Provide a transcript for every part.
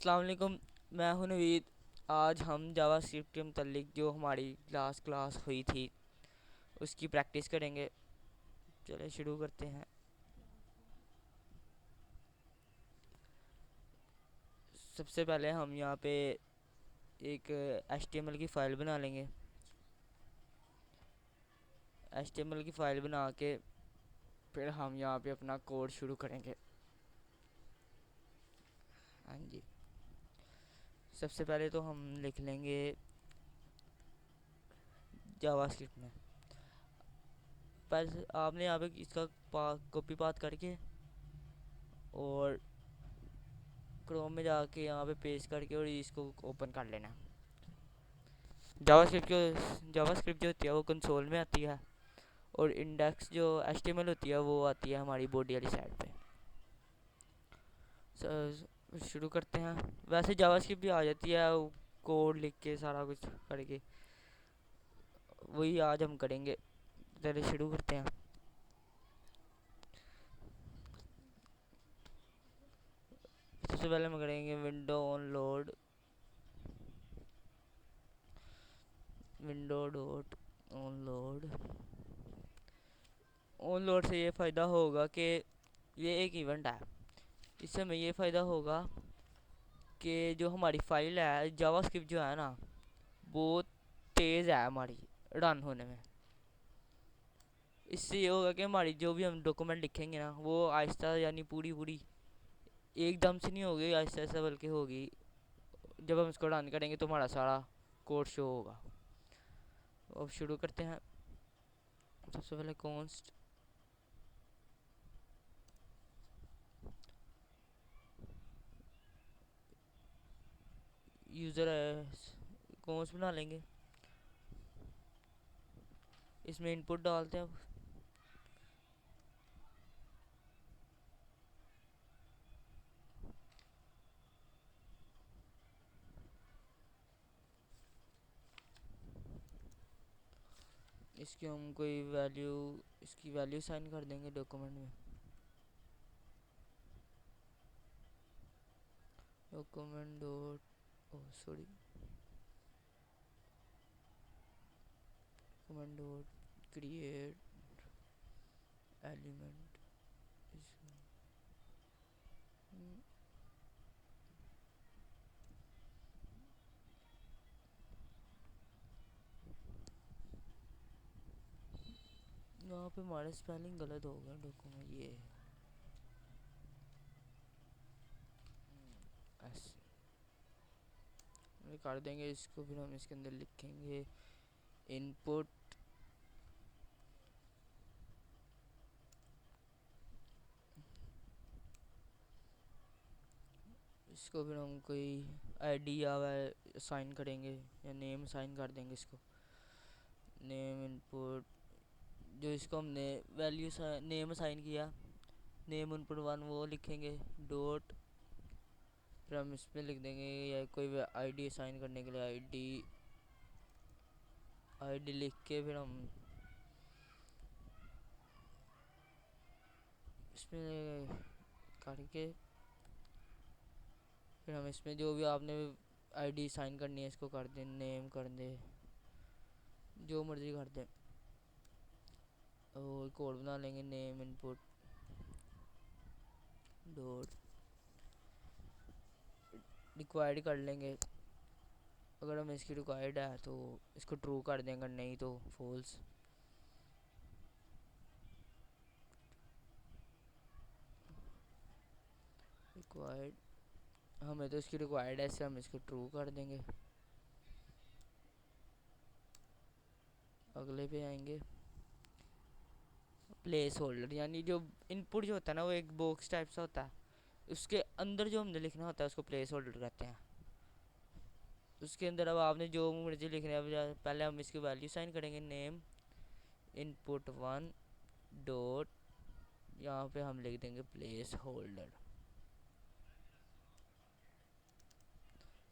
अस्सलाम वालेकुम। मैं हूं नवीद। आज हम जावास्क्रिप्ट के मुतालिक जो हमारी लास्ट क्लास हुई थी उसकी प्रैक्टिस करेंगे। चलिए शुरू करते हैं। सबसे पहले हम यहाँ पे एक HTML की फ़ाइल बना लेंगे। HTML की फ़ाइल बना के फिर हम यहाँ पे अपना कोड शुरू करेंगे। हाँ जी। सबसे पहले तो हम लिख लेंगे जावास्क्रिप्ट में। पर आपने यहाँ पे इसका कॉपी पाथ करके और क्रोम में जाके यहाँ पे पेस्ट करके और इसको ओपन कर लेना। जावास्क्रिप्ट जो होती है वो कंसोल में आती है और इंडेक्स जो HTML होती है वो आती है हमारी बॉडी वाली साइड पे। शुरू करते हैं। वैसे जावास्क्रिप्ट भी आ जाती है कोड लिख के सारा कुछ करके, वही आज हम करेंगे। चलिए शुरू करते हैं। सबसे पहले हम करेंगे window on load, window dot on load. On load से ये फ़ायदा होगा कि ये एक इवेंट है। इससे हमें ये फ़ायदा होगा कि जो हमारी फाइल है जावास्क्रिप्ट जो है ना वो तेज़ है हमारी रन होने में। इससे ये होगा कि हमारी जो भी हम डॉक्यूमेंट लिखेंगे ना वो आहिस्ता यानी पूरी पूरी एकदम से नहीं होगी, आहिस्ता आहिस्ता बल्कि होगी। जब हम इसको रन करेंगे तो हमारा सारा कोड शो होगा। अब शुरू करते हैं। सबसे पहले कॉन्स्ट यूज़र कॉन्स्ट बना लेंगे। इसमें इनपुट डालते हैं। अब इसकी हम कोई वैल्यू, इसकी वैल्यू साइन कर देंगे डॉक्यूमेंट में। Document dot o sorry document dot create element. यहाँ पे हमारा स्पेलिंग गलत हो गया। डॉक्यूमेंट ये ऐसे कर देंगे इसको। फिर हम इसके अंदर लिखेंगे इनपुट इसको। फिर हम कोई आईडी या साइन करेंगे या नेम साइन कर देंगे इसको। नेम इनपुट जो इसको हमने वैल्यू नेम असाइन किया, नेम इनपुट वन वो लिखेंगे डॉट। फिर हम इसमें लिख देंगे या कोई आईडी असाइन करने के लिए आईडी, आईडी लिख के फिर हम इसमें करके फिर हम इसमें जो भी आपने आईडी साइन करनी है इसको कर दें, नेम कर दे, जो मर्जी कर दें। और कोड बना लेंगे नेम इनपुट डॉट रिक्वायर्ड कर लेंगे। अगर हमें इसकी रिक्वायर्ड है तो इसको ट्रू कर देंगे, अगर नहीं तो फॉल्स। रिक्वायर्ड हमें तो इसकी रिक्वायर्ड है, इससे हम इसको ट्रू कर देंगे। अगले पे आएंगे। प्लेस होल्डर यानी जो इनपुट जो होता है ना वो एक बॉक्स टाइप सा होता है, उसके अंदर जो हमने लिखना होता है उसको प्लेस होल्डर कहते हैं। उसके अंदर अब आपने जो मर्जी लिखना है, पहले हम इसकी वैल्यू साइन करेंगे नेम इनपुट वन डॉट, यहाँ पे हम लिख देंगे प्लेस होल्डर।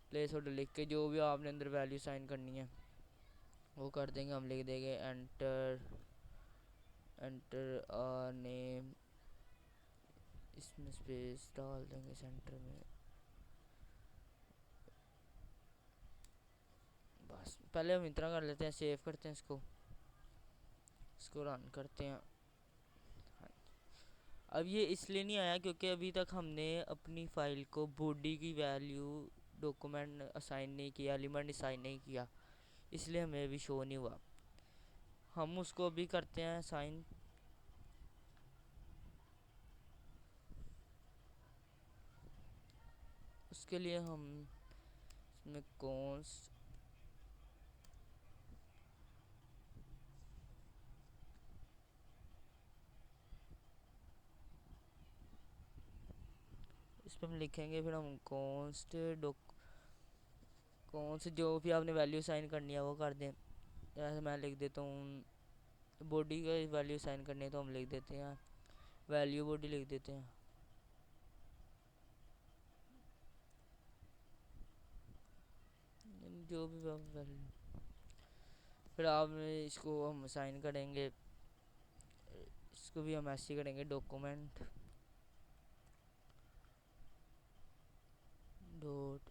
प्लेस होल्डर लिख के जो भी आपने अंदर वैल्यू साइन करनी है वो कर देंगे। हम लिख देंगे एंटर, एंटर नेम, इसमें स्पेस डाल देंगे सेंटर में। पहले हम इतना कर लेते हैं, सेव करते हैं इसको, रन करते हैं। अब ये इसलिए नहीं आया क्योंकि अभी तक हमने अपनी फाइल को बॉडी की वैल्यू डॉक्यूमेंट असाइन नहीं किया, एलिमेंट असाइन नहीं किया, इसलिए हमें अभी शो नहीं हुआ। हम उसको अभी करते हैं असाइन। उसके लिए हम इसमें कॉन्स्ट इस पर हम लिखेंगे, फिर हम कॉन्स्ट कॉन्स्ट जो भी आपने वैल्यू साइन करनी है वो कर दें। जैसे मैं लिख देता हूँ बॉडी का वैल्यू साइन करनी है तो हम लिख देते हैं वैल्यू बॉडी लिख देते हैं। जो भी वैल्यू, फिर आप इसको हम साइन करेंगे, इसको भी हम ऐसे करेंगे डॉक्यूमेंट डॉट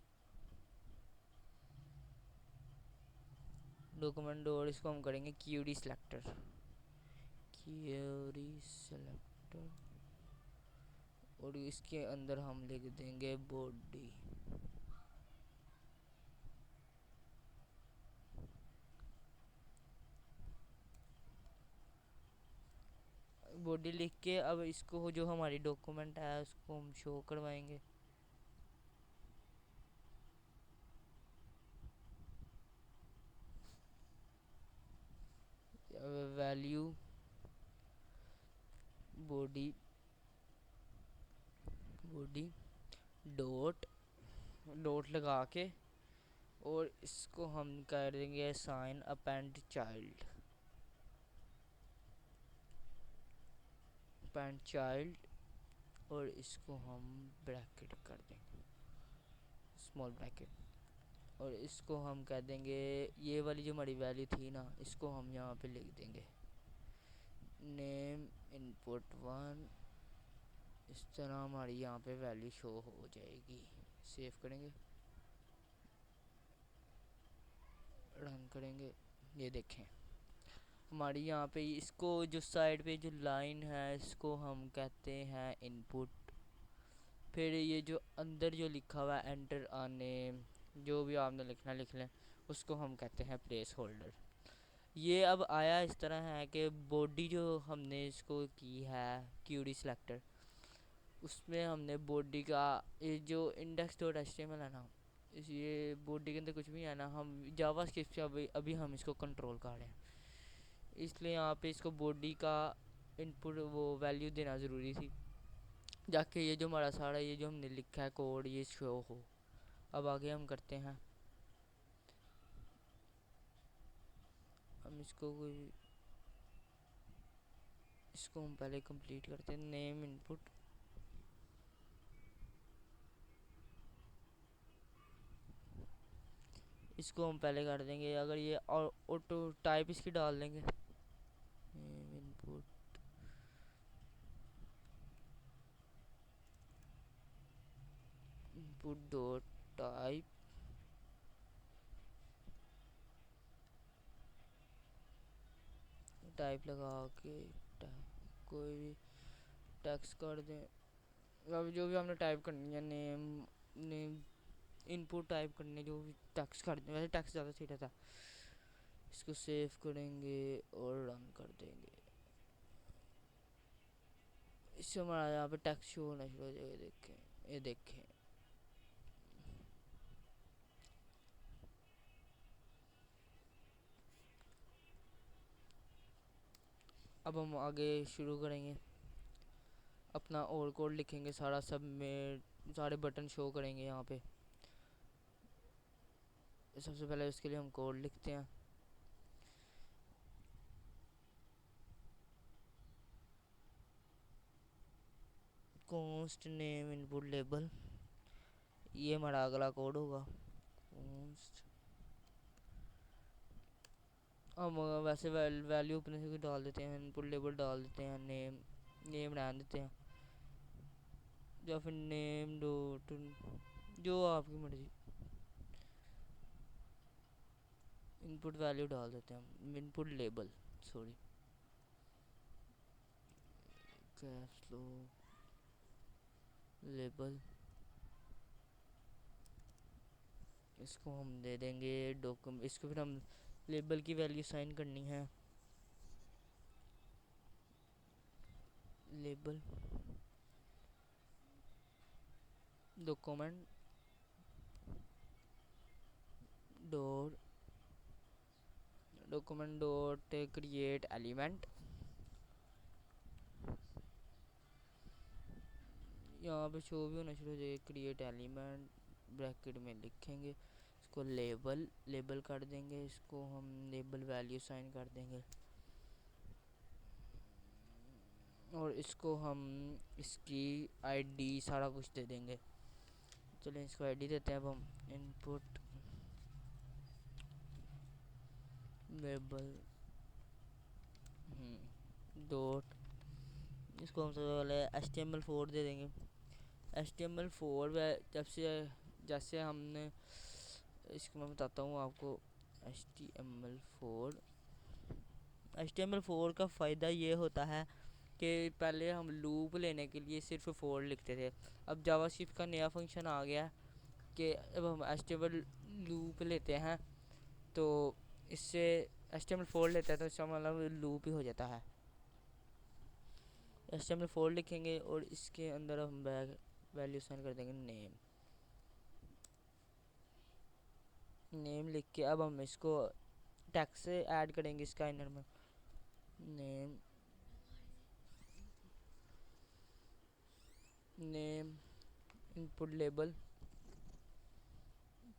इसको हम करेंगे क्यूरी सेलेक्टर, और इसके अंदर हम लिख देंगे बॉडी। बॉडी लिख के अब इसको जो हमारी डॉक्यूमेंट है उसको हम शो करवाएंगे। वैल्यू बॉडी डॉट लगा के, और इसको हम कर देंगे साइन अपेंड चाइल्ड, और इसको हम ब्रैकेट कर देंगे, स्मॉल ब्रैकेट, और इसको हम कह देंगे ये वाली जो हमारी वैल्यू थी ना, इसको हम यहाँ पे लिख देंगे नेम इनपुट 1। इस तरह हमारी यहाँ पे वैल्यू शो हो जाएगी। सेव करेंगे, रन करेंगे, ये देखें हमारी यहाँ पे इसको जो साइड पे जो लाइन है इसको हम कहते हैं इनपुट। फिर ये जो अंदर जो लिखा हुआ है एंटर आने, जो भी आपने लिखना लिख लें, उसको हम कहते हैं प्लेस होल्डर। ये अब आया इस तरह है कि बॉडी जो हमने इसको की है क्यूरी सेलेक्टर, उसमें हमने बॉडी का ये जो इंडेक्स डॉट एचटीएमएल है ना, इस ये बॉडी के अंदर कुछ भी है ना, हम जावास्क्रिप्ट से अभी हम इसको कंट्रोल कर रहे हैं, इसलिए यहाँ पे इसको बॉडी का इनपुट वो वैल्यू देना ज़रूरी थी, जाके ये जो हमारा सारा ये जो हमने लिखा है कोड ये शो हो। अब आगे हम करते हैं, हम इसको हम पहले कंप्लीट करते हैं। नेम इनपुट, इसको हम पहले कर देंगे, अगर ये और ऑटो टाइप इसकी डाल देंगे नेम इनपुट डॉट टाइप लगा के कोई भी टेक्स्ट कर दें। अब जो भी हमने टाइप करनी है नेम इनपुट टाइप करने, जो भी टेक्स्ट कर दें, वैसे टेक्स्ट ज़्यादा सही रहता है। इसको सेव करेंगे और रन कर देंगे, इससे हमारा यहाँ पे टेक्स्ट शो होना शुरू हो जाएगा। देखें, ये देखें, अब हम आगे शुरू करेंगे अपना और कोड लिखेंगे, सारा सब में सारे बटन शो करेंगे यहाँ पे। सबसे पहले उसके लिए हम कोड लिखते हैं, कॉन्स्ट नेम इनपुट लेबल, ये हमारा अगला कोड होगा। हम वैसे वैल्यू अपने से डाल देते हैं, इनपुट लेबल डाल देते हैं, नेम रहने देते हैं, या फिर नेम डॉट जो आपकी मर्जी। इनपुट वैल्यू डाल देते हैं हम, input label, sorry, cash flow label. इसको हम दे देंगे डॉक्यूमेंट, इसको फिर हम लेबल की वैल्यू साइन करनी है, label document dot create element. यहाँ पे शो भी होना शुरू हो जाएगा क्रिएट एलिमेंट, ब्रैकेट में लिखेंगे इसको लेबल कर देंगे, इसको हम लेबल वैल्यू साइन कर देंगे, और इसको हम इसकी आईडी सारा कुछ दे देंगे। चलिए इसको आईडी देते हैं अब हम, इनपुट लेबल डॉट, इसको हम सबसे पहले HTML4 दे देंगे। HTML4 जब से जैसे हमने, इसको मैं बताता हूँ आपको, HTML4 का फ़ायदा ये होता है कि पहले हम लूप लेने के लिए सिर्फ फोर लिखते थे, अब जावास्क्रिप्ट का नया फंक्शन आ गया कि अब हम HTML लूप लेते हैं, तो इससे HTML4 लेता है तो इसका मतलब लूप ही हो जाता है। HTML4 लिखेंगे और इसके अंदर हम वैल्यू साइन कर देंगे नेम लिख के, अब हम इसको टैक्स से ऐड करेंगे इसका इनर में, नेम इनपुट लेबल,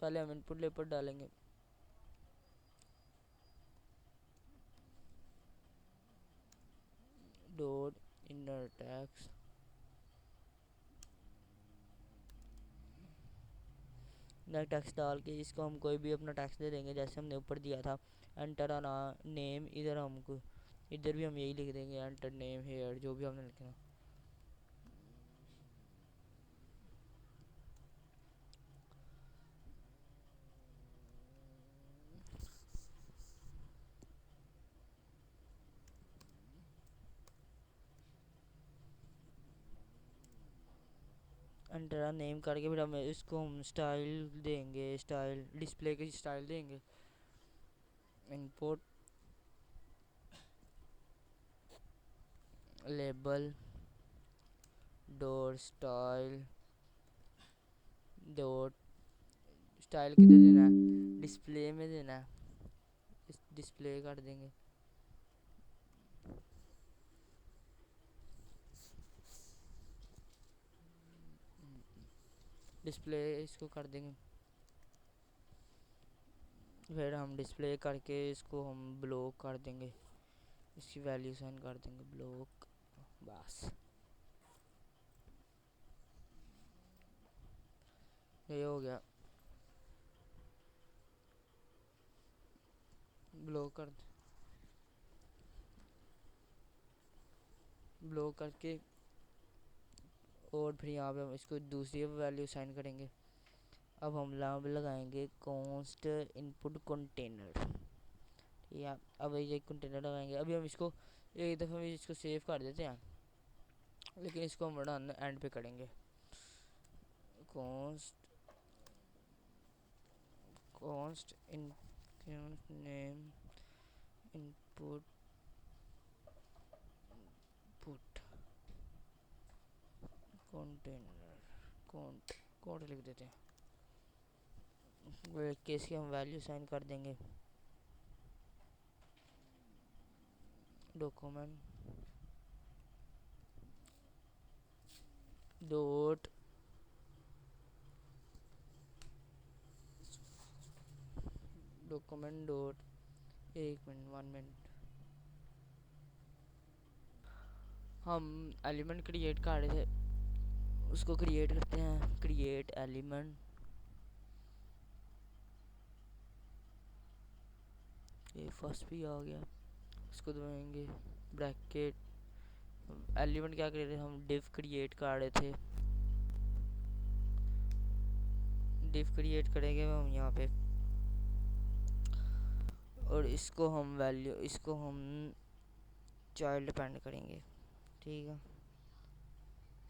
पहले हम इनपुट लेबल डालेंगे, डॉट इनर टैक्स, नया टैक्स डाल के इसको हम कोई भी अपना टैक्स दे देंगे जैसे हमने ऊपर दिया था, एंटर आना नेम, इधर हमको इधर भी हम यही लिख देंगे एंटर नेम हेयर, जो भी हमने लिखना। एंटर नेम करके फिर हम इसको हम स्टाइल देंगे, स्टाइल डिस्प्ले की स्टाइल देंगे, इनपुट लेबल डॉट स्टाइल किधर देना है, डिस्प्ले में देना है, इस डिस्प्ले कर देंगे, डिस्प्ले इसको कर देंगे, फिर हम डिस्प्ले करके इसको हम ब्लॉक कर देंगे, इसकी वैल्यू साइन कर देंगे ब्लॉक, बस ये हो गया। ब्लॉक करके और फिर यहाँ पे हम इसको दूसरी वैल्यू साइन करेंगे। अब हम नाम लगाएंगे कॉन्स्ट इनपुट कंटेनर, या अब ये कंटेनर लगाएंगे। अभी हम इसको एक दफ़ा हम इसको सेव कर देते हैं, लेकिन इसको हम रन एंड पे करेंगे, const name input container code लिख देते हैं, केस की हम वैल्यू साइन कर देंगे, डॉक्यूमेंट डॉट एक मिनट 1 मिनट, हम एलिमेंट क्रिएट कर रहे थे, उसको क्रिएट करते हैं, क्रिएट एलिमेंट, ये फर्स्ट भी आ गया, इसको दबाएंगे ब्रैकेट, एलिमेंट क्या कर रहे थे हम, डिव क्रिएट कर रहे थे, डिव क्रिएट करेंगे हम यहाँ पे और इसको हम चाइल्ड डिपेंड करेंगे। ठीक है,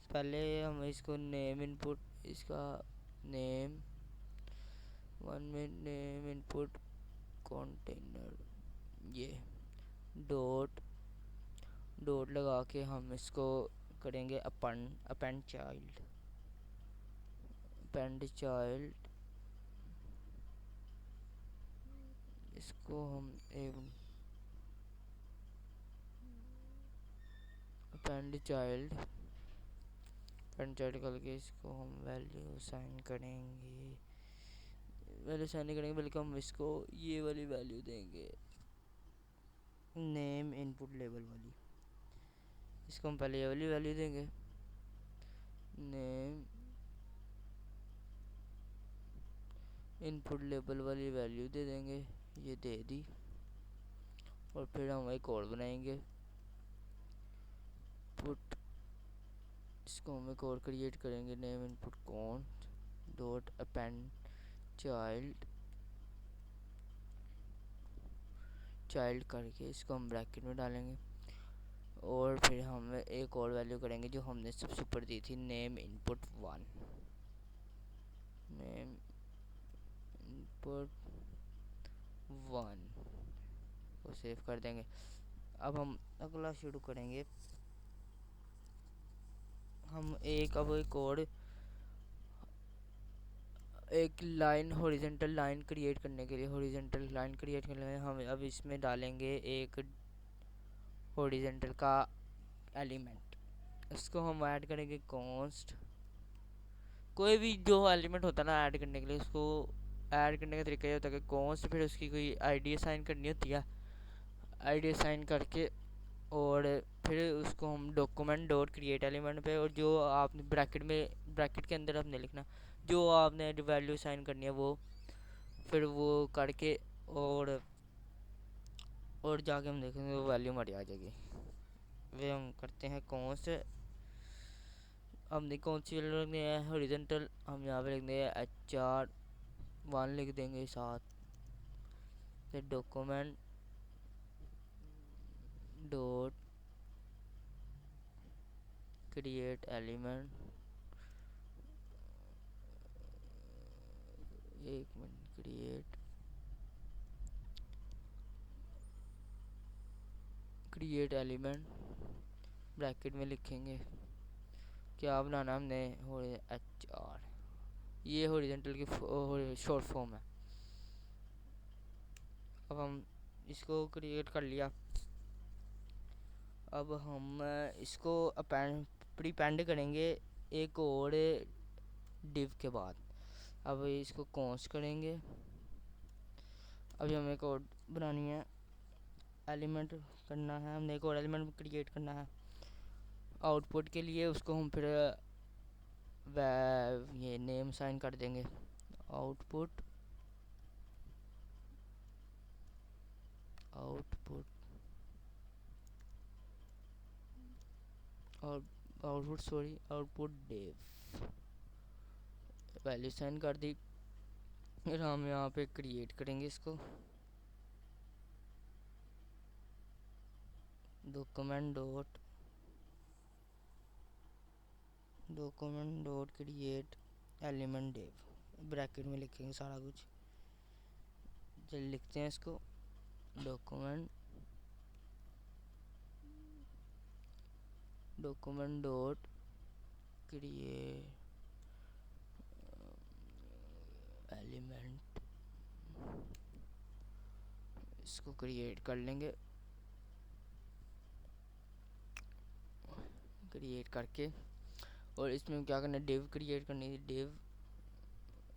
पहले हम इसको नेम इनपुट, इसका name 1 minute name input container, ये डॉट डॉट लगा के हम इसको करेंगे अपेंड चाइल्ड। इसको हम एक अपेंड चाइल्ड करके इसको हम वैल्यू साइन करेंगे, बल्कि हम इसको ये वाली वैल्यू देंगे, नेम इनपुट लेवल वाली। इसको हम पहले ये वाली वैल्यू देंगे, नेम इनपुट लेवल वाली वैल्यू दे देंगे, ये दे दी। और फिर हम एक और बनाएंगे पुट, इसको हम एक और क्रिएट करेंगे, name input const dot append child करके इसको हम ब्रैकेट में डालेंगे। और फिर हम एक और वैल्यू करेंगे जो हमने सबसे ऊपर दी थी, नेम इनपुट 1, नेम इनपुट 1 को सेव कर देंगे। अब हम अगला शुरू करेंगे। हम अब एक और एक लाइन हॉरिजॉन्टल लाइन क्रिएट करने के लिए हम अब इसमें डालेंगे एक हॉरिजॉन्टल का एलिमेंट। इसको हम ऐड करेंगे कॉन्स्ट, कोई भी जो एलिमेंट होता है ना ऐड करने के लिए, उसको ऐड करने का तरीका ये होता है कि कॉन्स्ट, फिर उसकी कोई आईडी असाइन करनी होती है, आईडी असाइन करके और फिर उसको हम डॉक्यूमेंट डॉट क्रिएट एलिमेंट पे, और जो आपने ब्रैकेट के अंदर आपने लिखना, जो आपने वैल्यू असाइन करनी है वो फिर वो करके और जाके हम देखेंगे वो वैल्यू हमारी आ जाएगी। वे हम करते हैं कॉन्स्ट, हमने कौन सी वैल्यू रखनी है हॉरिजॉन्टल, हम यहाँ पे लिख देंगे HR1 लिख देंगे साथ, फिर डॉक्यूमेंट डॉट क्रिएट एलिमेंट, एक मिनट, क्रिएट एलिमेंट ब्रैकेट में लिखेंगे क्या बनाना हमने, HR, ये हॉरिजॉन्टल की शॉर्ट फॉर्म है। अब हम इसको क्रिएट कर लिया। अब हम इसको प्रीपेंड करेंगे एक और डिव के बाद। अब इसको कॉन्स्ट करेंगे। अभी हमें एक और बनानी है, एलिमेंट करना है, हमने एक और एलिमेंट क्रिएट करना है आउटपुट के लिए। उसको हम फिर ये नेम साइन कर देंगे, आउटपुट और आउटपुट डिव वैल्यू साइन कर दी। फिर हम यहाँ पे क्रिएट करेंगे इसको, document dot create element div, bracket में लिखेंगे सारा कुछ। चलिए लिखते हैं इसको, डॉक्यूमेंट डॉट क्रिएट एलिमेंट, इसको क्रिएट कर लेंगे। क्रिएट करके और इसमें क्या करना है, डिव क्रिएट करनी है, डिव,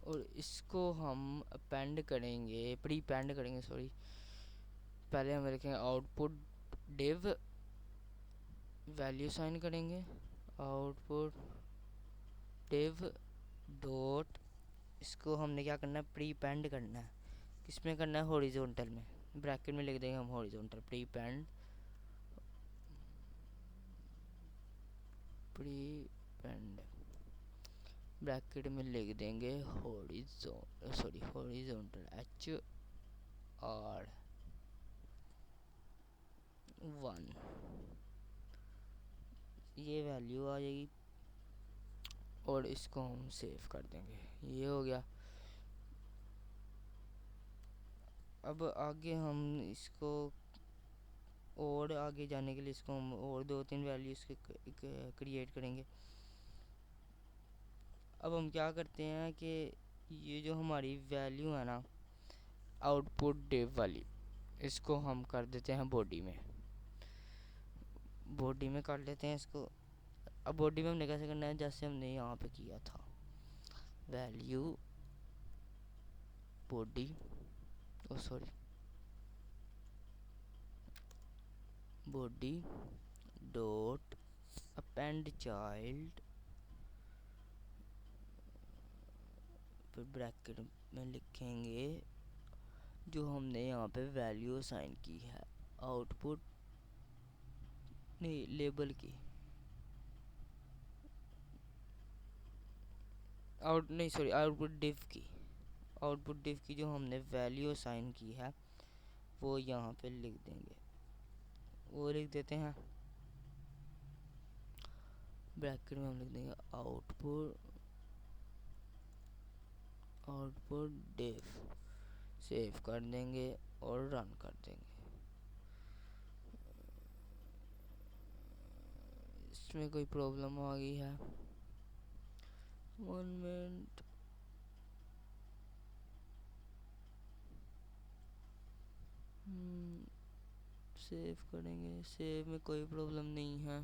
और इसको हम अपेंड करेंगे, प्रीपेंड करेंगे सॉरी। पहले हम लिखेंगे आउटपुट डिव, वैल्यू साइन करेंगे आउटपुट डिव डॉट, इसको हमने क्या करना है, प्रीपेंड करना है। किसमें करना है, हॉरिजॉन्टल में, ब्रैकेट में लिख देंगे हम हॉरिजॉन्टल प्रीपेंड ब्रैकेट में लिख देंगे हॉरिजॉन्टल HR, 1, ये वैल्यू आ जाएगी और इसको हम सेव कर देंगे। ये हो गया। अब आगे हम इसको और आगे जाने के लिए इसको हम और 2-3 वैल्यूज़ क्रिएट करेंगे। अब हम क्या करते हैं कि ये जो हमारी वैल्यू है ना आउटपुट डिव वाली, इसको हम कर देते हैं बॉडी में। बॉडी में कर लेते हैं इसको। अब बॉडी में हमने कैसे करना है, जैसे हमने यहाँ पे किया था, value body, oh sorry, body dot append child, फिर ब्रैकेट में लिखेंगे जो हमने यहाँ पे वैल्यू असाइन की है आउटपुट, नहीं लेबल की, आउटपुट डिव की, आउटपुट डिव की जो हमने वैल्यू असाइन की है वो यहाँ पे लिख देंगे। वो लिख देते हैं, ब्रैकेट में हम लिख देंगे आउटपुट डिव, सेव कर देंगे और रन कर देंगे। इसमें कोई प्रॉब्लम आ गई है, 1 मिनट। सेव करेंगे, सेव में कोई प्रॉब्लम नहीं है।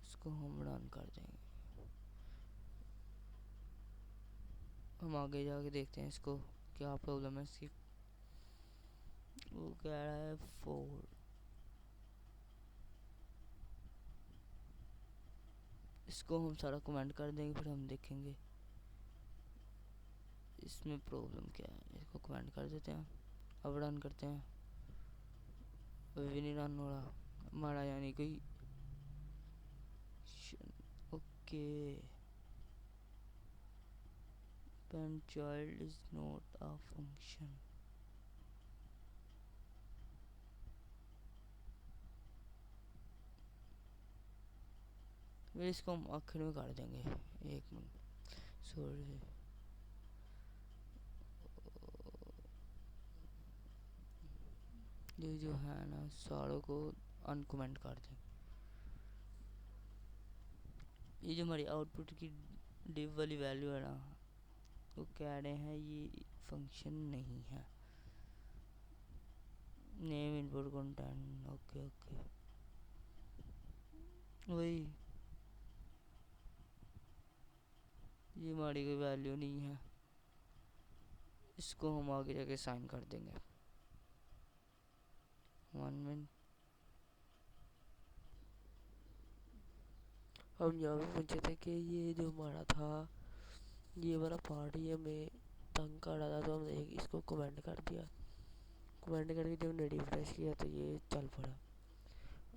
इसको हम रन कर देंगे। हम आगे जाके देखते हैं इसको क्या प्रॉब्लम है इसकी। वो कह रहा है 4, इसको हम सारा कमेंट कर देंगे, फिर हम देखेंगे इसमें प्रॉब्लम क्या है। इसको कमेंट कर देते हैं, अब रन करते हैं। अभी नहीं रन हो रहा हमारा, यानी कोई okay, pen child is not a function। फिर इसको हम आखिर में कर देंगे, 1 मिनट सॉरी। ये जो है ना सारों को अनकमेंट कर दें। ये जो हमारी आउटपुट की डिव वाली वैल्यू है ना, वो कह रहे हैं ये फंक्शन नहीं है। Name input content, okay okay, वही ये हमारी कोई वैल्यू नहीं है। इसको हम आगे जाके साइन कर देंगे। 1 मिनट। हम यहाँ पे पूछे थे कि ये जो हमारा था, ये वाला पार्ट ही हमें तंग कर रहा था, तो हमने इसको कमेंट कर दिया। कमेंट करके जब हमने रिफ्रेश किया तो ये चल पड़ा।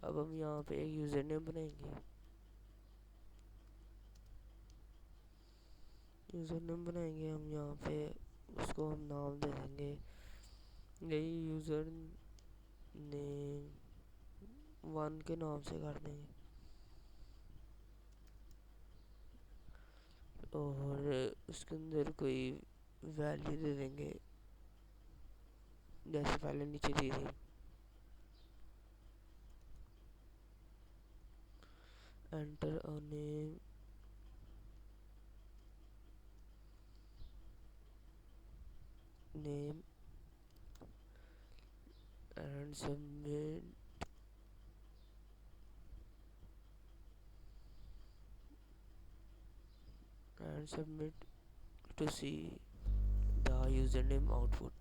अब हम यहाँ पे एक यूज़र नेम बनाएंगे। यूज़र नेम बनाएंगे हम यहाँ पे, उसको हम नाम दे देंगे, यही यूज़र नेम 1 के नाम से कर देंगे। और उसके अंदर कोई वैल्यू दे देंगे जैसे पहले नीचे दी थी। Enter a name, name and submit, and submit to see the username output।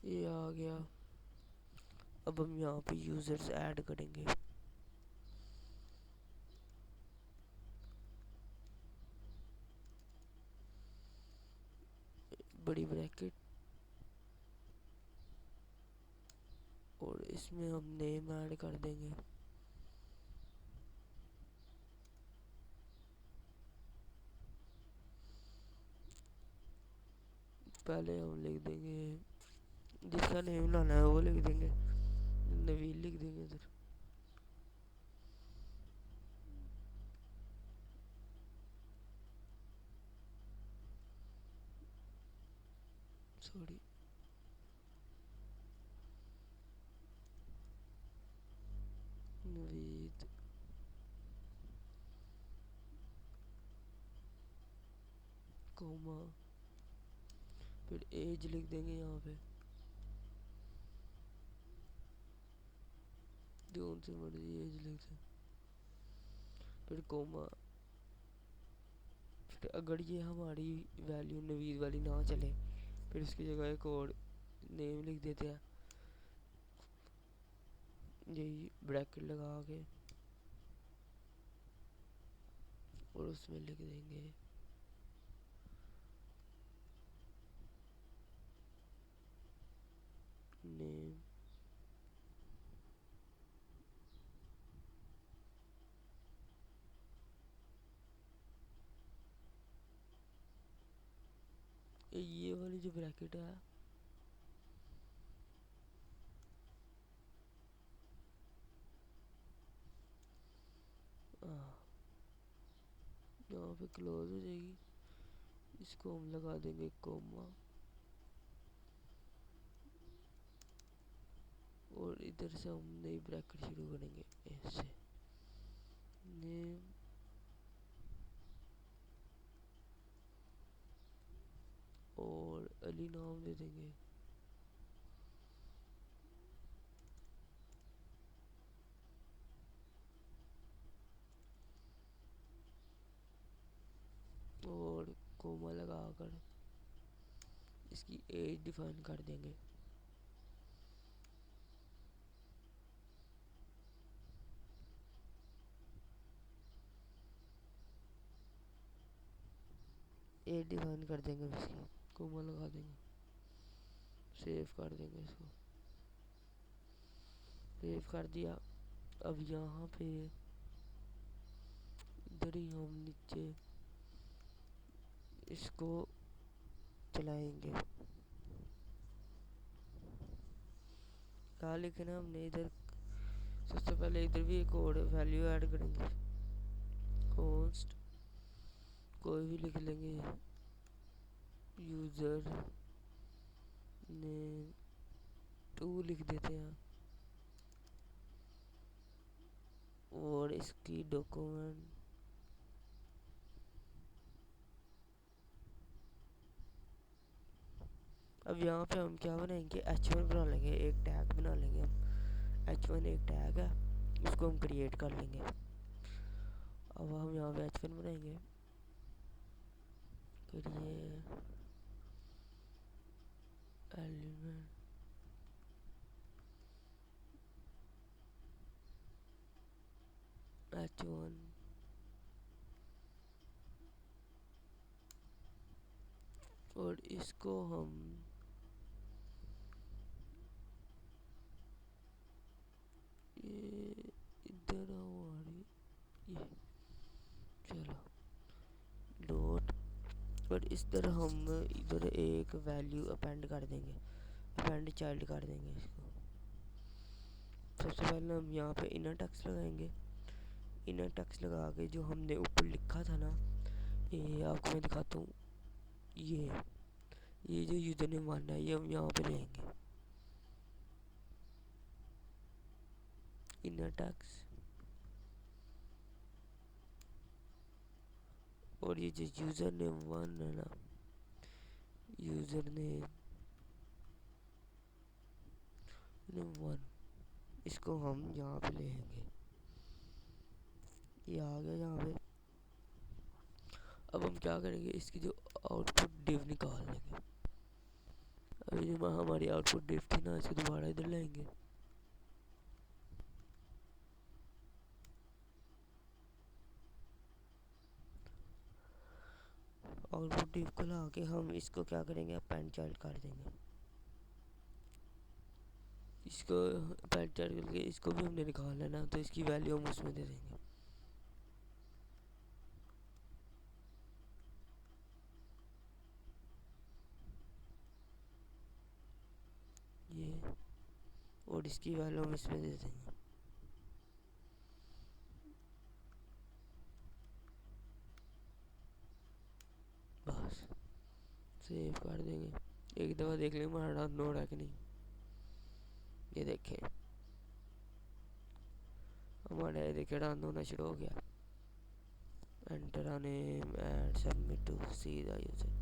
ये आ गया। अब हम यहाँ पे यूजर्स ऐड करेंगे। बड़ी ब्रैकेट, और इसमें हम नेम ऐड कर देंगे। पहले हम लिख देंगे, जिसका नेम लाना है वो लिख देंगे, नवीन लिख देंगे इधर। सॉरी, नवीद, कोमा, फिर एज लिख देंगे यहाँ पे, जो उनसे मर्जी एज लिख दें, फिर कोमा। फिर अगर ये हमारी वैल्यू नवीद वाली ना चले, फिर इसकी जगह एक और नेम लिख देते हैं, यही ब्रैकेट लगा के, और उसमें लिख देंगे नेम ये वाली जो ब्रैकेट है यहाँ पे क्लोज हो जाएगी, इसको हम लगा देंगे कोमा, और इधर से हम नई ब्रैकेट शुरू करेंगे ऐसे, नेम और अली नाम दे देंगे, और कोमा लगाकर इसकी एज डिफाइन कर देंगे। एज डिफाइन कर देंगे इसकी, कोमा लगा देंगे, सेव कर देंगे इसको, सेव कर दिया। अब यहाँ पे इधर ही हम नीचे इसको चलाएंगे। क्या लिखना हमने इधर, सबसे पहले इधर भी एक और वैल्यू ऐड करेंगे, कॉन्स्ट कोई भी लिख लेंगे, यूज़र नेम 2 लिख देते हैं, और इसकी डॉक्यूमेंट अब यहाँ पे हम क्या बनाएंगे, h1 बना लेंगे, एक टैग बना लेंगे हम, h1 एक टैग है, उसको हम क्रिएट कर लेंगे। अब हम यहाँ पे h1 बनाएंगे, फिर ये एलिमेंट h1 और इसको हम ये इधर हमारी ये चलो डॉट, और इस तरह हम इधर एक वैल्यू अपेंड कर देंगे, अपेंड चाइल्ड कर देंगे इसको। सबसे पहले हम यहाँ पे इनर टेक्स्ट लगाएंगे, इनर टेक्स्ट लगा के जो हमने ऊपर लिखा था ना, ये आपको मैं दिखाता हूँ, ये जो यूज़र नेम मानना है ये हम यहाँ पे लेंगे, इनर टेक्स्ट, और ये जो यूज़र नेम 1 है ना, यूज़र नेम 1, इसको हम यहाँ पे लेंगे, ये आ गया यहाँ पे। अब हम क्या करेंगे, इसकी जो आउटपुट डिव निकाल लेंगे, अभी जो हमारी आउटपुट डिव थी ना, इसको दोबारा इधर लाएंगे, आउटपुट डिव को ला के हम इसको क्या करेंगे, अपेंड चाइल्ड कर देंगे। इसको अपेंड चाइल्ड करके इसको भी हमने निकाल लेना, तो इसकी वैल्यू हम उसमें दे देंगे। ये और इसकी वैल्यू हम इसमें दे देंगे। बस सेव कर देंगे। एक दफ़ा देख लेंगे हमारा डाउनलोड हो रहा है कि नहीं। ये देखें हमारा ये देखिए डाउनलोड होना शुरू हो गया। एंटर आने and submit to see the user.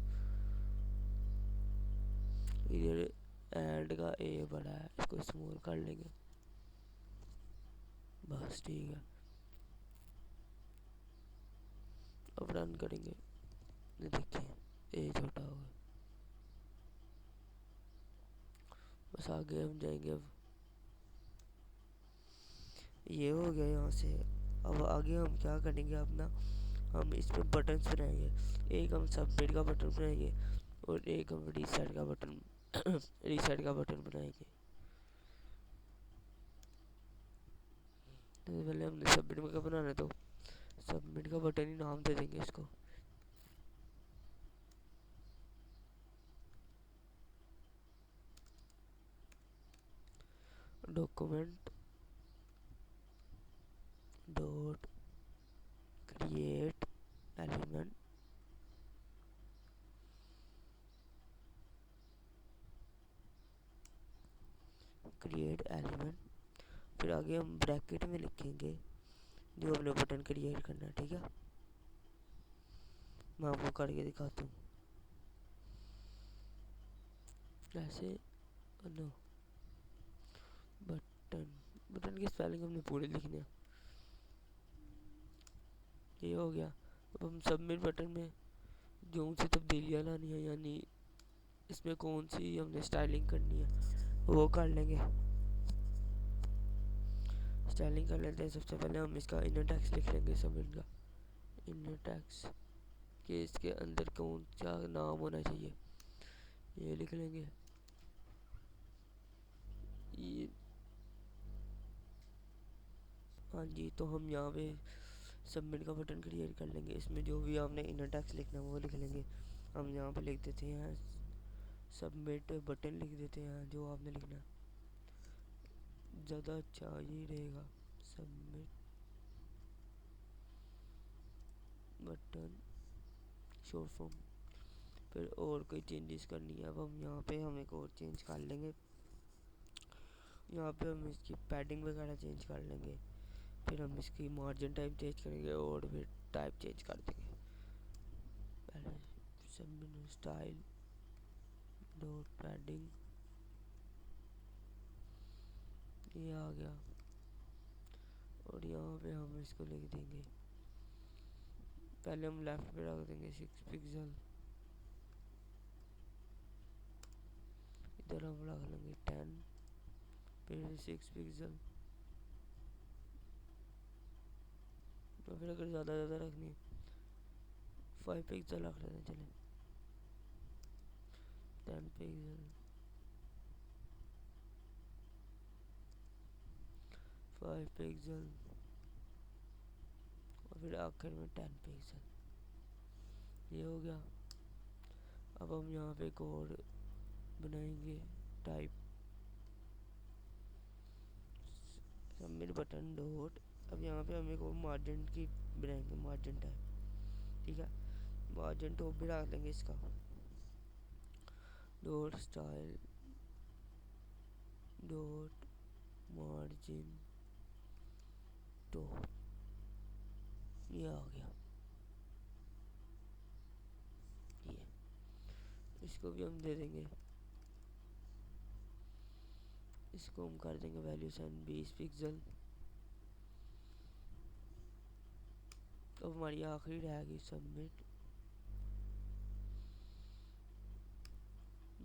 इधर एंड का ए बड़ा है, इसको स्मॉल कर लेंगे। बस ठीक है, अब रन करेंगे। ये देखिए ए छोटा हो गया। बस आगे हम जाएंगे। अब ये हो गया यहाँ से। अब आगे हम क्या करेंगे अपना, हम इस पर बटन बनाएंगे। एक हम सबमिट का बटन बनाएंगे और एक हम रीसेट का बटन रीसेट का बटन बनाएंगे। तो पहले हमने सबमिट का बनाना है, तो सबमिट का बटन ही नाम दे देंगे इसको। डॉक्यूमेंट डॉट क्रिएट एलिमेंट फिर आगे हम ब्रैकेट में लिखेंगे जो हमने बटन क्रिएट करना है। ठीक है, मैं आपको करके दिखाता हूँ। ऐसे नो बटन बटन की स्पेलिंग हमने पूरी लिखनी है। ये हो गया। अब हम सबमिट बटन में जो सी तब्दीलियाँ लानी है, यानी इसमें कौन सी हमने स्टाइलिंग करनी है वो कर लेंगे। स्टाइलिंग कर लेते हैं। सबसे पहले हम इसका इनर टेक्स्ट लिख लेंगे। सबमिट का इनर टेक्स्ट कि इसके अंदर कौन सा नाम होना चाहिए, ये लिख लेंगे। ये हाँ जी, तो हम यहाँ पे सबमिट का बटन क्रिएट कर लेंगे। इसमें जो भी आपने इनर टेक्स्ट लिखना है वो लिख लेंगे। हम यहाँ पे लिख देते हैं सबमिट बटन, लिख देते हैं जो आपने लिखना है, ज़्यादा अच्छा ये रहेगा। Submit button short form. फिर और कोई चेंजेस करनी है, अब हम यहाँ पे हम एक और चेंज कर लेंगे। यहाँ पे हम इसकी पैडिंग वगैरह चेंज कर लेंगे। फिर हम इसकी मार्जिन टाइप चेंज करेंगे और फिर टाइप चेंज कर देंगे। पहले सबमिट स्टाइल डॉट पैडिंग, ये आ गया। और यहाँ पे हम इसको लिख देंगे, पहले हम लेफ्ट पे रख देंगे 6 पिक्सल, इधर हम रख लेंगे 10, फिर 6 पिक्सल। तो फिर अगर ज़्यादा रखनी है 5 पिक्सल रख लेते हैं। चले 10 पिक्सल, 5 पिक्सल और फिर आखिर में 10 पिक्सल। ये हो गया। अब हम यहाँ पे कोड बनाएंगे टाइप सबमिट बटन डॉट। अब यहाँ पे हम एक और मार्जिन की बनाएंगे, मार्जिन टाइप। ठीक है, मार्जिन टॉप भी रख देंगे इसका। Dot style dot margin top, ये आ गया। ये इसको भी हम दे देंगे, इसको हम कर देंगे वैल्यू साइन 20 पिक्सल। तो हमारी आखिरी रहेगी सबमिट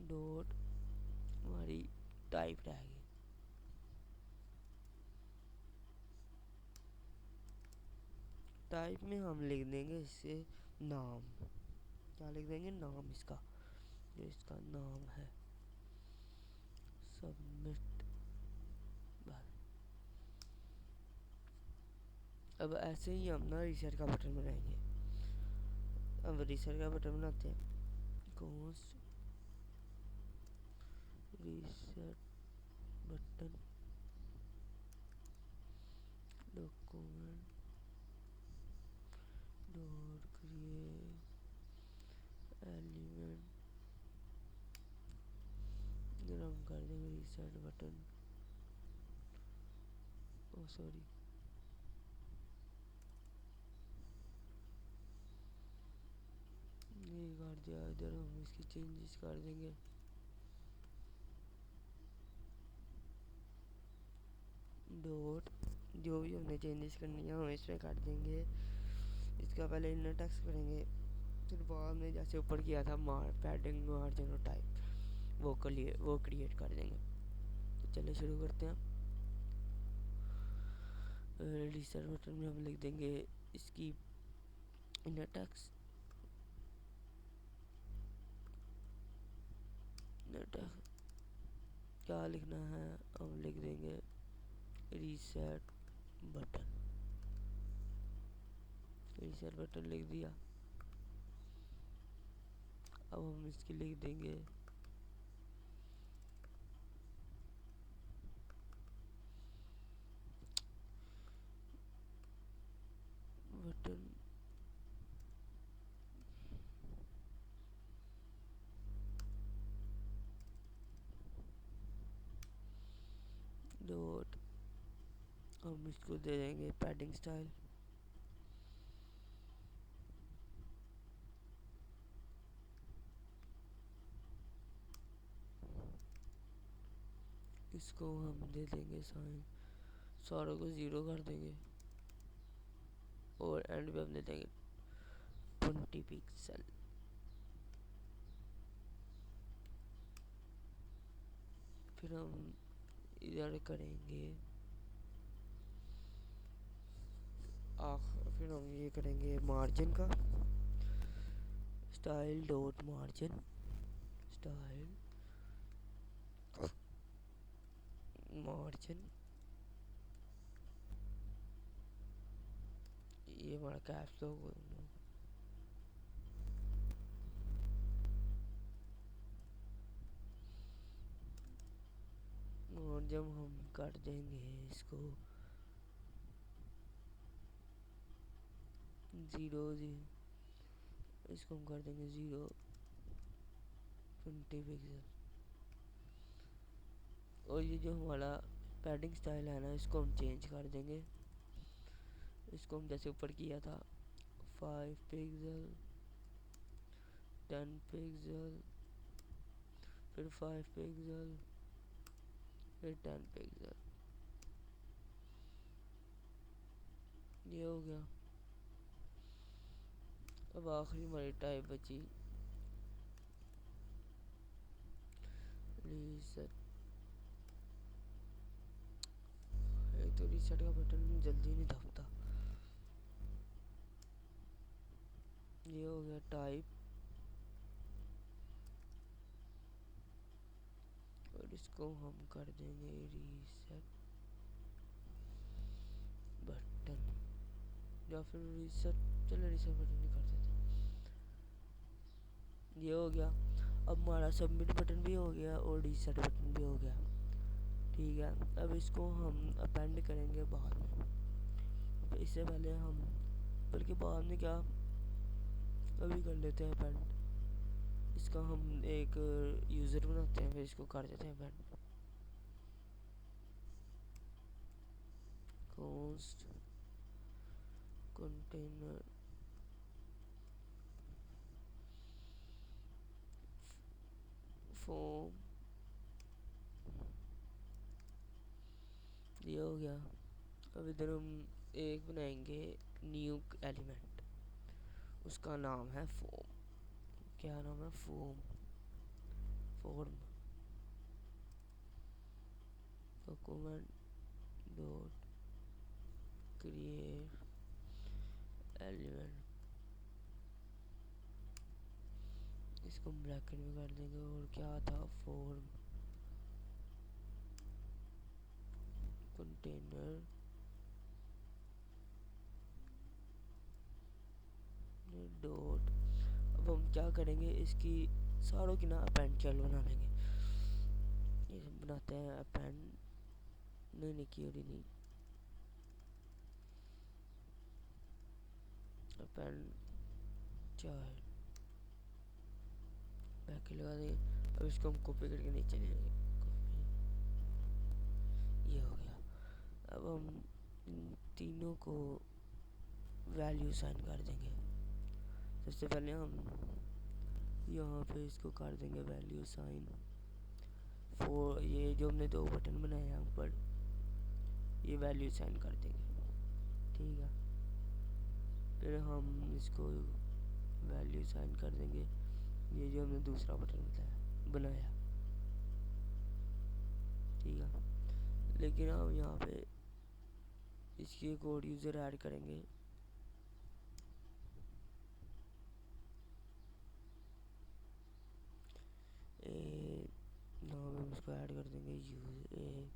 डॉट, हमारी टाइप रहेगी। टाइप में हम लिख देंगे इससे नाम, क्या लिख देंगे, नाम इसका, जो इसका नाम है। सबमिट। बस अब ऐसे ही हम ना रीसेट का बटन बनाएंगे। अब रीसेट का बटन बनाते हैं, cost reset button, document dot create element, इधर हम कर देंगे रीसेट बटन, ओ सॉरी, ये कर दिया। इधर हम इसकी चेंजेस कर देंगे, डॉट, जो भी हमने चेंजेस करनी है हम इसमें कर देंगे। इसका पहले इनर टेक्स्ट करेंगे, फिर बाद में जैसे ऊपर किया था पैडिंग मार्जिन और टाइप, वो क्रिएट कर देंगे। तो चलिए शुरू करते हैं। रीसेट बटन में हम लिख देंगे इसकी इनर टेक्स्ट, क्या लिखना है, हम लिख देंगे रीसेट बटन। रीसेट बटन लिख दिया। अब हम इसकी लिख देंगे बटन डॉट, हम इसको दे देंगे पैडिंग स्टाइल, इसको हम दे देंगे साइन, सारों को 0 कर देंगे और एंड पे हम दे देंगे 20 पिक्सल। फिर हम इधर करेंगे फिर हम ये करेंगे मार्जिन का, style dot margin, style margin, ये हमारा कैप्स लॉक, और जब हम कर देंगे इसको 0, इसको हम कर देंगे 0 20 पिक्सल। और ये जो हमारा पैडिंग स्टाइल है ना, इसको हम चेंज कर देंगे। इसको हम जैसे ऊपर किया था 5 पिक्सल, 10 पिक्सल, फिर 5 पिक्सल, फिर 10 पिक्सल, ये हो गया। अब आखिरी हमारी टाइप बची रीसेट। एक तो रीसेट का बटन जल्दी नहीं दबता। ये हो गया टाइप, और इसको हम कर देंगे रीसेट बटन, या फिर रीसेट, चलो रीसेट बटन ही कर देते। ये हो गया। अब हमारा सबमिट बटन भी हो गया और रीसेट बटन भी हो गया। ठीक है, अब इसको हम अपेंड करेंगे बाद में, तो इससे पहले हम, बल्कि बाद में क्या, अभी कर लेते हैं अपेंड। इसका हम एक यूज़र बनाते हैं, फिर इसको कर देते हैं अपेंड। कॉस्ट कंटेनर फॉर्म, ये हो गया। अब इधर हम एक बनाएंगे न्यू एलिमेंट, उसका नाम है फॉर्म। क्या नाम है, form document dot create element, इसको हम ब्रैकेट में कर देंगे। और क्या था, फॉर्म कंटेनर डॉट। अब हम क्या करेंगे, इसकी सारों की ना अपेंड चाइल्ड बना लेंगे। ये बनाते हैं अपेंड, नहीं की नहीं, अपेंड चाइल्ड ब्रैकेट लगा देंगे। अब इसको हम कॉपी करके नीचे ले लेंगे, ये हो गया। अब हम इन तीनों को वैल्यू साइन कर देंगे। सबसे पहले हम यहाँ पे इसको कर देंगे वैल्यू साइन फॉर, ये जो हमने दो बटन बनाए हैं ऊपर, ये वैल्यू साइन कर देंगे, ठीक है। फिर हम इसको वैल्यू साइन कर देंगे, ये जो हमने दूसरा बटन बनाया, ठीक है। लेकिन हम यहाँ पे इसकी एक और यूज़र ऐड करेंगे, नाम हम इसको ऐड कर देंगे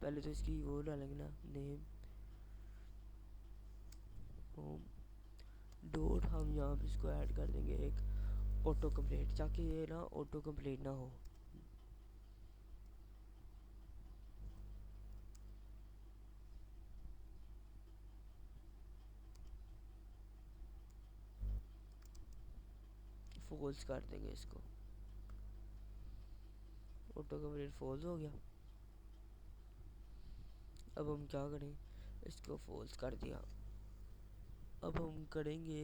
पहले तो इसकी वो डालेंगे ना, नेम होम डॉट। हम यहाँ पे इसको ऐड कर देंगे एक ऑटो कंप्लीट, ताकि ये ना ऑटो कंप्लीट ना हो। फॉल्स कर देंगे इसको, ऑटो कंप्लीट फॉल्स हो गया। अब हम क्या करें, इसको फॉल्स कर दिया। अब हम करेंगे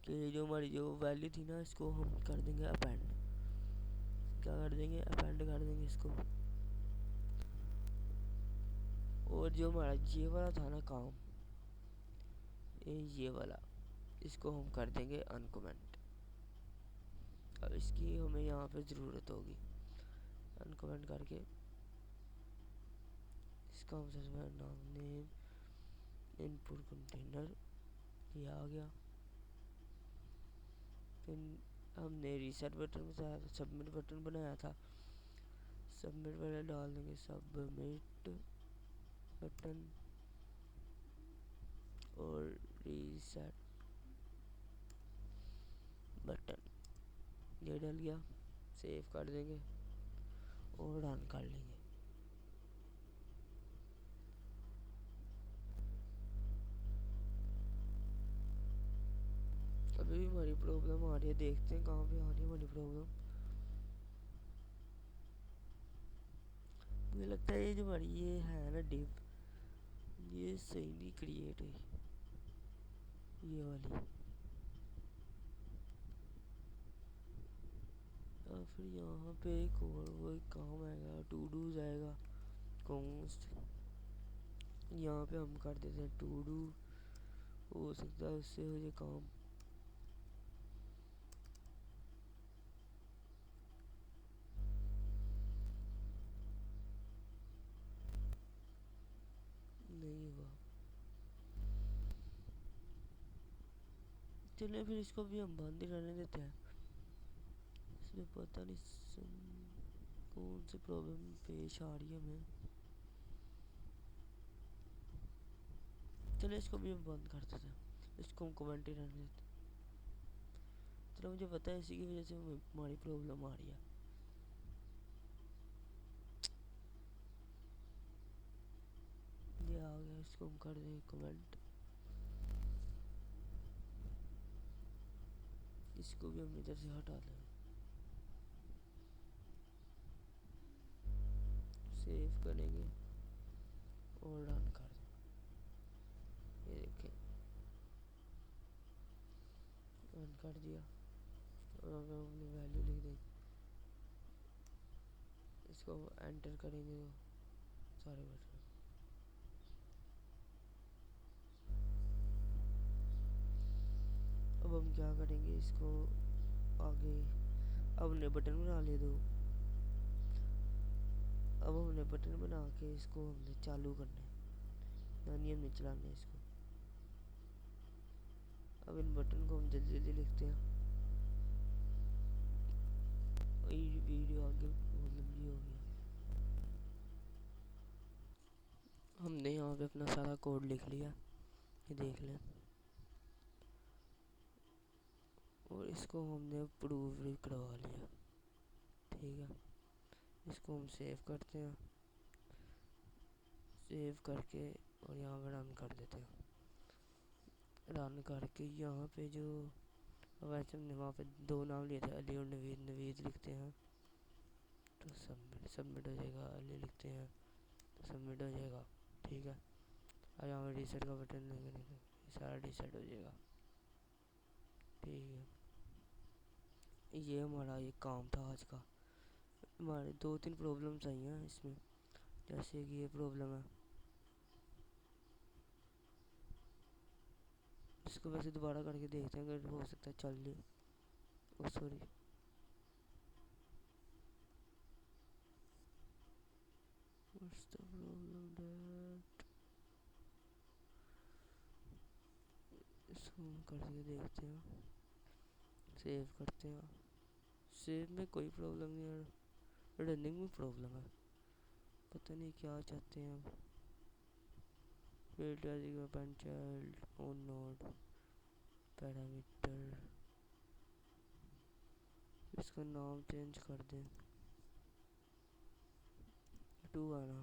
कि जो हमारी जो वैल्यू थी ना, इसको हम कर देंगे अपेंड। क्या कर देंगे, अपेंड कर देंगे इसको। और जो हमारा ये वाला था ना काम, ये वाला, इसको हम कर देंगे अनकमेंट। अब इसकी हमें यहाँ पे ज़रूरत होगी, अनकमेंट करके इसका हम सबसे पहले नाम नेम इनपुट कंटेनर, ये आ गया। फिर हमने रीसेट बटन बताया था, सबमिट बटन बनाया था, सबमिट वाला डाल देंगे सबमिट बटन, और रीसेट बटन ये डल गया। सेव कर देंगे और रन कर लेंगे। अभी भी हमारी प्रॉब्लम आ रही है, देखते हैं कहाँ पे आ रही है हमारी प्रॉब्लम। मुझे लगता है ये जो हमारी ये है ना डिव, ये सही नहीं क्रिएट हुई, ये वाली। या फिर यहाँ पे एक और वो एक काम आएगा, टू डूज आएगा, कॉन्स्ट, यहाँ पे हम कर देते हैं टू डू, हो सकता है उससे हो जाए काम। नहीं हुआ, चलिए फिर इसको भी हम बंद ही रहने देते हैं। इसमें पता नहीं कौन सी प्रॉब्लम पेश आ रही है हमें। चलिए इसको भी हम बंद कर देते हैं, इसको हम कमेंट ही रहने देते हैं। चलो मुझे पता है इसी की वजह से हमारी प्रॉब्लम आ रही है। ये आ गया, इसको हम कर देंगे कमेंट, इसको भी हम इधर से हटा देंगे, सेव करेंगे और रन कर देंगे। ये देखें, रन कर दिया। और अब हम अपनी वैल्यू लिख देंगे, इसको एंटर करेंगे तो सारे बटन। अब हम क्या करेंगे, इसको आगे अब हमने बटन बना लिए दो। अब हमने बटन बना के इसको हमने चालू करना है, यानी हमने चलाना है इसको। अब इन बटन को हम जल्दी जल्दी लिखते हैं। वीडियो आगे बहुत लंबी हो गई। हमने यहाँ पे अपना सारा कोड लिख लिया, ये देख लें। और इसको हमने प्रूव भी करवा लिया, ठीक है। इसको हम सेव करते हैं, सेव करके और यहाँ पे रन कर देते हैं। रन करके यहाँ पे जो वैसे हमने वहाँ पे 2 नाम लिए थे, अली और नवीद, नवीद लिखते हैं तो सबमिट हो जाएगा, अली लिखते हैं तो सबमिट हो जाएगा, ठीक है। और यहाँ पे रीसेट का बटन लेंगे तो ये सारा रीसेट हो जाएगा, ठीक है। ये हमारा ये काम था आज का। हमारे 2-3 प्रॉब्लम्स आई हैं इसमें, जैसे कि ये प्रॉब्लम है, इसको वैसे दोबारा करके देखते हैं अगर हो सकता है चल जाए। Oh sorry, what's the problem that, इसको हम करके देखते हैं, सेव करते हैं। सेव में कोई प्रॉब्लम नहीं है, रनिंग में प्रॉब्लम है, पता नहीं क्या चाहते हैं अब। चाइल्ड ऑन नोड पैरामीटर, इसका नाम चेंज कर दें, 2 आना,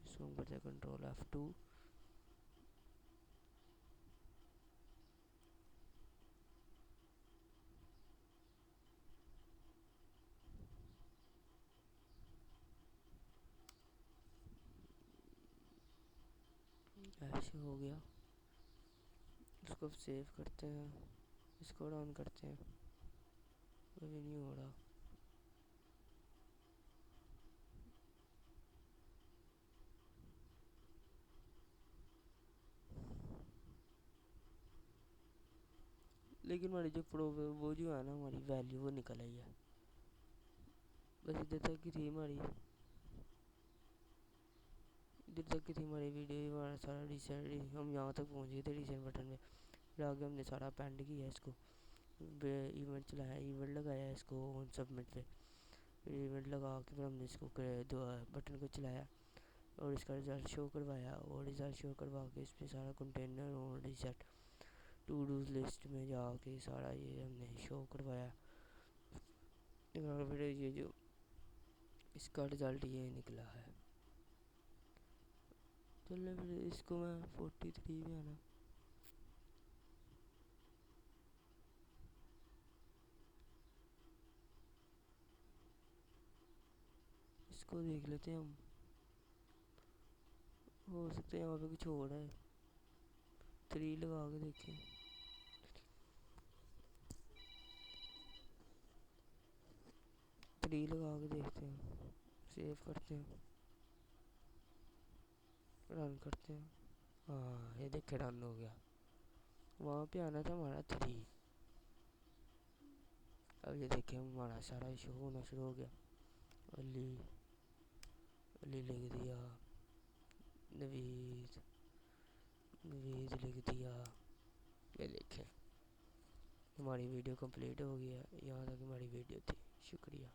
इसको हम करते हैं कंट्रोल F2। ऐसे हो गया, इसको सेव करते हैं, इसको रन करते हैं, अभी नहीं हो रहा। लेकिन हमारी जो प्रॉब्लम वो जो है ना, हमारी वैल्यू वो निकल आई है। बस इधर तक की थी हमारी, इधर तक की थी हमारी वीडियो, हमारा सारा रीसेट, हम यहाँ तक पहुँच गए थे रीसेट बटन में। फिर आगे हमने सारा पेंड किया इसको, इवेंट चलाया, इवेंट लगाया इसको ऑन सबमिट पे, फिर इवेंट लगा के फिर हमने इसको बटन को चलाया और इसका रिज़ल्ट शो करवाया, और रिज़ल्ट शो करवा के इस पर सारा कंटेनर और रीसेट टू डूज लिस्ट में जाके सारा ये हमने शो करवाया। फिर ये जो इसका रिज़ल्ट ये निकला है। चलो फिर इसको मैं 43 में आना, इसको देख लेते हैं हम, हो सकता है यहाँ पे कुछ और है। 3 लगा के देखें, 3 लगा के देखते हैं, सेव करते हैं, रन करते हैं। हाँ ये देखे रन हो गया, वहाँ पे आना था हमारा 3। अब ये देखें हमारा सारा शो होना शुरू हो गया, अली, अली लिख दिया, नवीद, नवीद लिख दिया। ये देखें हमारी वीडियो कंप्लीट हो गई है, यहाँ तक हमारी वीडियो थी। शुक्रिया।